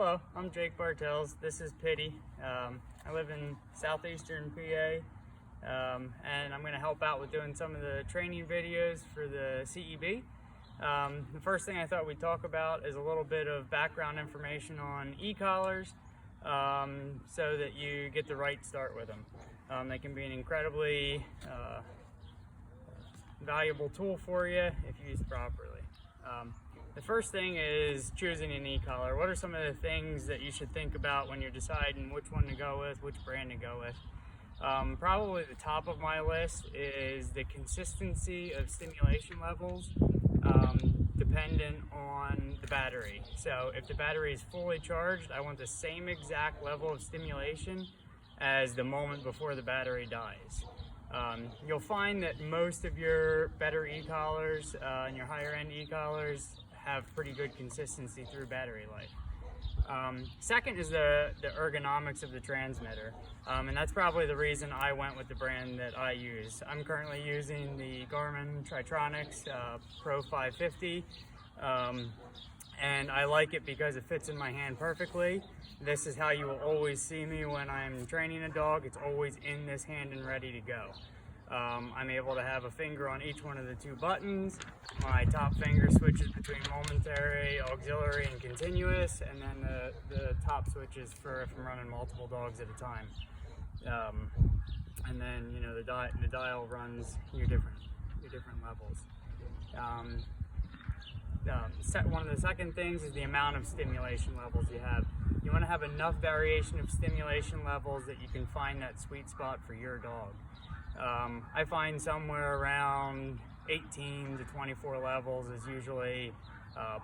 Hello, I'm Jake Bartels. This is Pity. I live in southeastern PA, and I'm going to help out with doing some of the training videos for the CEB. The first thing I thought we'd talk about is a little bit of background information on e-collars, so that you get the right start with them. They can be an incredibly valuable tool for you if used properly. The first thing is choosing an e-collar. What are some of the things that you should think about when you're deciding which one to go with, which brand to go with? Probably the top of my list is the consistency of stimulation levels, dependent on the battery. So if the battery is fully charged, I want the same exact level of stimulation as the moment before the battery dies. You'll find that most of your better e-collars and your higher end e-collars have pretty good consistency through battery life. Second is the ergonomics of the transmitter, and that's probably the reason I went with the brand that I use. I'm currently using the Garmin Tritronics Pro 550, and I like it because it fits in my hand perfectly. This is how you will always see me when I'm training a dog. It's always in this hand and ready to go. I'm able to have a finger on each one of the two buttons. My top finger switches between momentary, auxiliary, and continuous, and then the top switches for if I'm running multiple dogs at a time. And then the dial runs your different levels. One of the second things is the amount of stimulation levels you have. You want to have enough variation of stimulation levels that you can find that sweet spot for your dog. I find somewhere around 18 to 24 levels is usually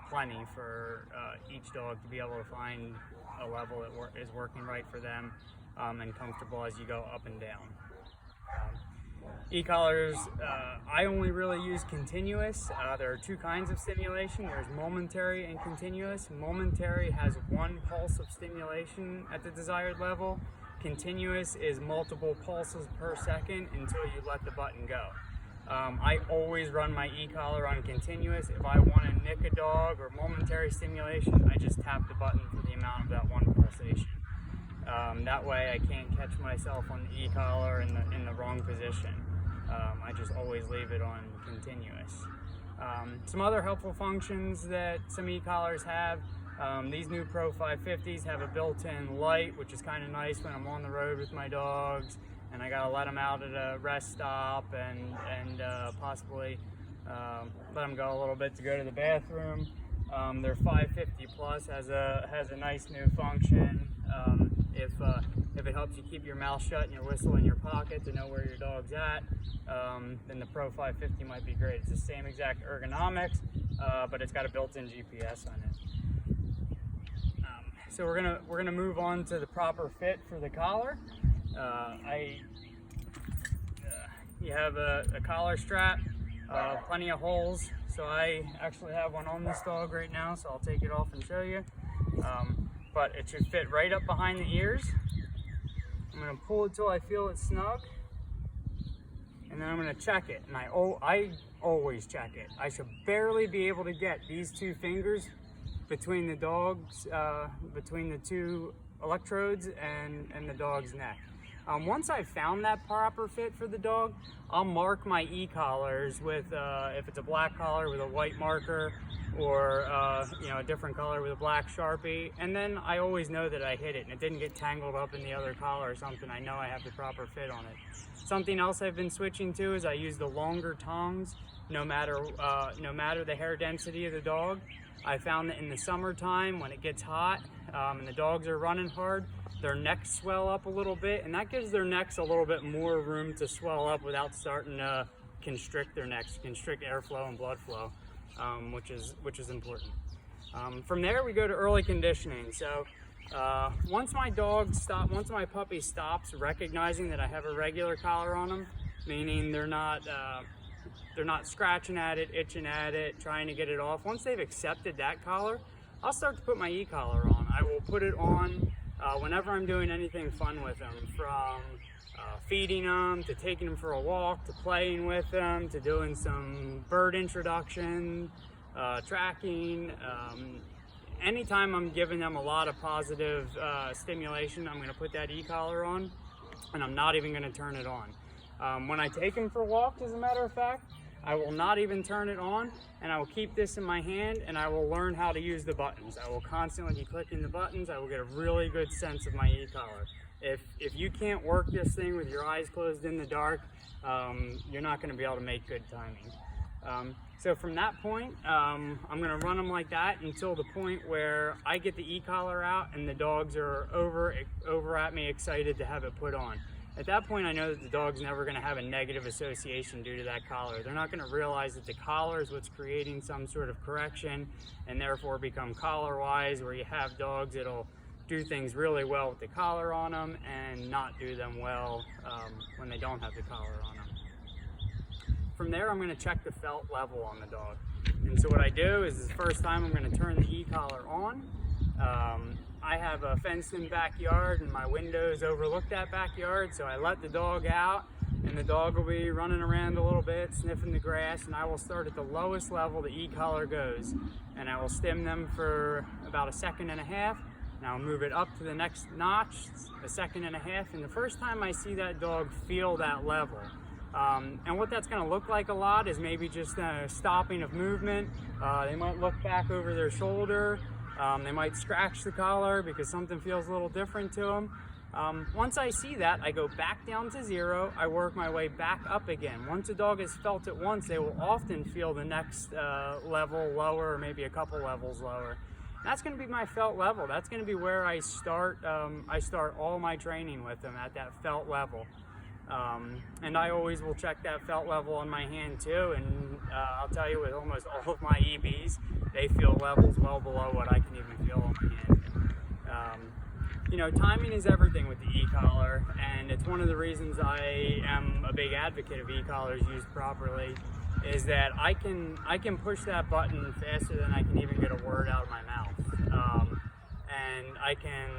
plenty for each dog to be able to find a level that is working right for them and comfortable as you go up and down. E-collars, I only really use continuous. There are two kinds of stimulation. There's momentary and continuous. Momentary has one pulse of stimulation at the desired level. Continuous is multiple pulses per second until you let the button go. I always run my e-collar on continuous. If I want to nick a dog or momentary stimulation, I just tap the button for the amount of that one pulsation. That way I can't catch myself on the e-collar in the wrong position. I just always leave it on continuous. Some other helpful functions that some e-collars have. These new Pro 550s have a built-in light, which is kind of nice when I'm on the road with my dogs and I gotta let them out at a rest stop and possibly let them go a little bit to go to the bathroom. Their 550 Plus has a nice new function. If it helps you keep your mouth shut and your whistle in your pocket to know where your dog's at, then the Pro 550 might be great. It's the same exact ergonomics, but it's got a built-in GPS on it. So we're gonna move on to the proper fit for the collar. You have a collar strap, plenty of holes. So I actually have one on this dog right now, so I'll take it off and show you. But it should fit right up behind the ears. I'm gonna pull it till I feel it snug, and then I'm gonna check it. And I always check it. I should barely be able to get these two fingers between the dogs, between the two electrodes and the dog's neck. Once I've found that proper fit for the dog, I'll mark my e-collars with, if it's a black collar with a white marker, or a different color with a black Sharpie, and then I always know that I hit it and it didn't get tangled up in the other collar or something. I know I have the proper fit on it. Something else I've been switching to is I use the longer tongs, no matter the hair density of the dog. I found that in the summertime when it gets hot and the dogs are running hard, their necks swell up a little bit, and that gives their necks a little bit more room to swell up without starting to constrict their necks, constrict airflow and blood flow, which is important. From there we go to early conditioning. So once my puppy stops recognizing that I have a regular collar on them, meaning they're not scratching at it, itching at it, trying to get it off. Once they've accepted that collar, I'll start to put my e-collar on. I will put it on whenever I'm doing anything fun with them, from feeding them, to taking them for a walk, to playing with them, to doing some bird introduction, tracking, anytime I'm giving them a lot of positive stimulation, I'm going to put that e-collar on, and I'm not even going to turn it on. When I take them for walks, as a matter of fact, I will not even turn it on, and I will keep this in my hand, and I will learn how to use the buttons. I will constantly be clicking the buttons. I will get a really good sense of my e-collar. If you can't work this thing with your eyes closed in the dark, you're not going to be able to make good timing. So from that point, I'm going to run them like that until the point where I get the e-collar out and the dogs are over at me excited to have it put on. At that point, I know that the dog's never going to have a negative association due to that collar. They're not going to realize that the collar is what's creating some sort of correction and therefore become collar-wise, where you have dogs that'll do things really well with the collar on them and not do them well when they don't have the collar on them. From there, I'm going to check the felt level on the dog. And so what I do is the first time I'm going to turn the e-collar on. I have a fenced-in backyard and my windows overlook that backyard, so I let the dog out and the dog will be running around a little bit, sniffing the grass, and I will start at the lowest level the e-collar goes, and I will stim them for about 1.5 seconds, and I'll move it up to the next notch, 1.5 seconds, and the first time I see that dog feel that level. And what that's going to look like a lot is maybe just a stopping of movement. They might look back over their shoulder. They might scratch the collar because something feels a little different to them. Once I see that, I go back down to 0. I work my way back up again. Once a dog has felt it once, they will often feel the next level lower, or maybe a couple levels lower. That's going to be my felt level. That's going to be where I start. I start all my training with them at that felt level. And I always will check that felt level on my hand too, and I'll tell you, with almost all of my EBs, they feel levels well below what I can even feel on my hand. You know, timing is everything with the e-collar, and it's one of the reasons I am a big advocate of e-collars used properly, is that I can push that button faster than I can even get a word out of my mouth. And I can,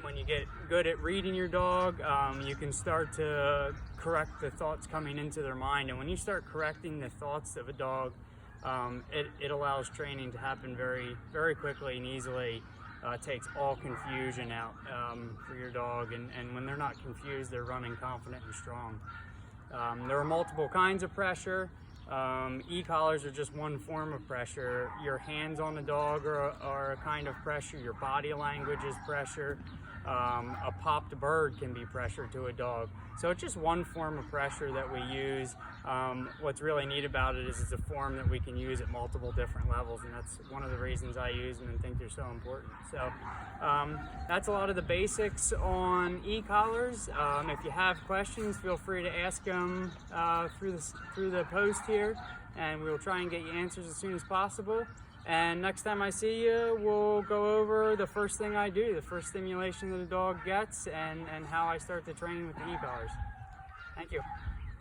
when you get good at reading your dog, you can start to correct the thoughts coming into their mind. And when you start correcting the thoughts of a dog, it allows training to happen very, very quickly and easily. Takes all confusion out for your dog. And when they're not confused, they're running confident and strong. There are multiple kinds of pressure. E-collars are just one form of pressure. Your hands on the dog are a kind of pressure. Your body language is pressure. A popped bird can be pressure to a dog. So it's just one form of pressure that we use. What's really neat about it is it's a form that we can use at multiple different levels, and that's one of the reasons I use them and think they're so important. So that's a lot of the basics on e-collars. If you have questions, feel free to ask them through the post here, and we'll try and get you answers as soon as possible. And next time I see you, we'll go over the first thing I do, the first stimulation that a dog gets, and how I start the training with the e-collars. Thank you.